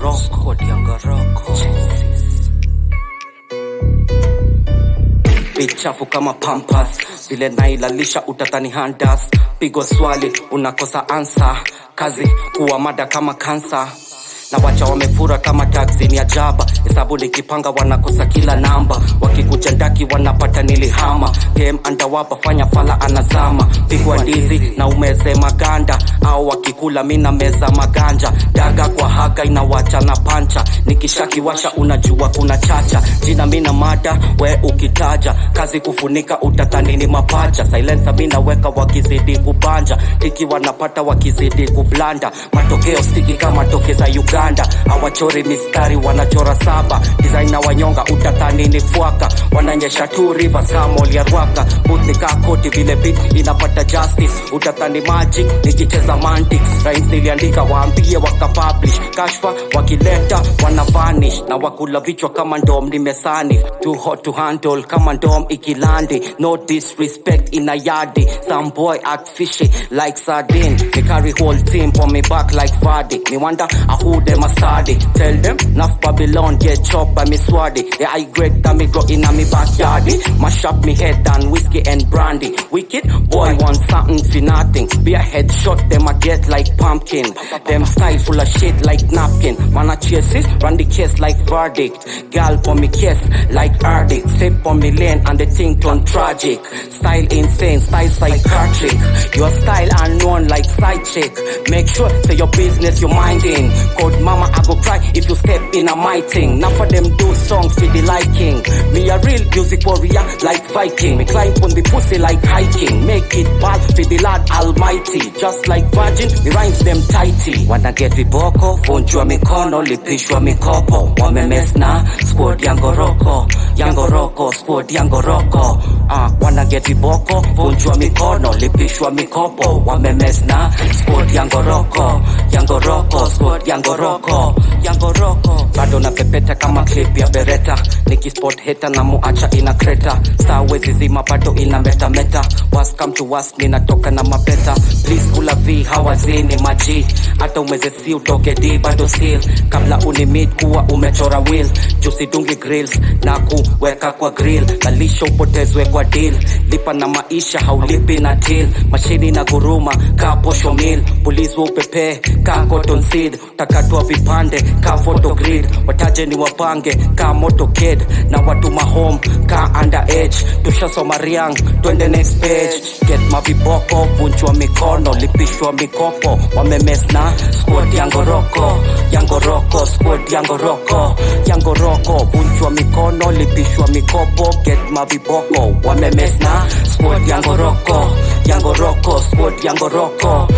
Rocko. Beat chafu kama pampas, vile nailalisha utatani handas. Pigo swali unakosa answer, kazi kuwa mada kama kansa. Na wacha wamefura kama taxi ni ajaba. Hesabu nikipanga wanakosa kila namba. Wakikuja ndaki wanapata nilihama. Game andawapa fanya fala anazama. Pigwa ndizi na umeze maganda. Au wakikula mina meza maganja. Daga kwa haga inawacha na pancha. Nikishakiwasha unajua kuna chacha. Jina mina mada we ukitaja. Kazi kufunika utatani ni mapacha. Silencer mina weka wakizidi kubanja. Tiki wanapata wakizidi kublanda. Matokeo stiki kama toke za Uganda. Hawachori mistari wanachora saba. Designer wanyonga utatani ni fuaka. Wananyesha tu river Samuel ya Rwaka. Booth ni kakoti vile beat inapata justice. Utatani magic nikicheza mantics. Rhymes niliandika waambie wakapublish. Kashfa wakileta wanavanish. Na wakula vichwa kama ndom nimesani. Too hot to handle kama ndom ikilandi. No disrespect in a yardi. Some boy act fishy like sardine. They carry whole team on me back like Vardy. Me wonder who them a study. Tell them enough Babylon get chopped by me swaddy. The high grade that me grow in a me backyardy. Mash up me head and whiskey and brandy. Wicked boy want something for nothing. Be a headshot them a get like pumpkin. Them style full of shit like napkin. Man a chases run the case like verdict. Gal for me case like ardict. Step on me lane and the thing turn tragic. Style insane, style psychiatric. Your style unknown like side chick. Make sure say your business you minding. Code mama I go cry if you step in a my thing. Now for them do songs for the liking. Me a real music warrior like Viking. Me climb on the pussy like hiking. Make it bad for the Lord Almighty. Just like Virgin, me rhymes them tighty. Wanna get viboko, vunjwa mikono, lipishwa mikopo. Wamemes na squad yango roko, squad yango roko. Wanna get viboko, vunjwa mikono, lipishwa mikopo. Wamemes na squad yango roko, squad yango roko. Bado na pepeta kama clip ya Beretta. Nikispot hater na muacha ina kreta. Star wezi zima bado ina meta. Was come to was ninatoka na mapeta. Please kula V hawazini maji. Hata umeze si utoke D bado still. Kabla unimit kuwa umechora wheel. Juicy dungi grills na kuweka kwa grill. Lalisha upotezwe kwa deal. Lipa na maisha haulipi na till. Mashini na guruma ka posho meal. Police wa upepe ka cotton seed. Takatwa vipande ka photo grid. Wataje ni wapange ka motorcade. Na watu mahome ka underage. Tushasoma riang twende next page. Get maviboko vunjwa mikono lipishwa mikopo. Wamemes na squad yango roko, squad yango roko. Vunjwa mikono lipishwa mikopo. Get maviboko wamemes na squad yango roko, squad yango roko.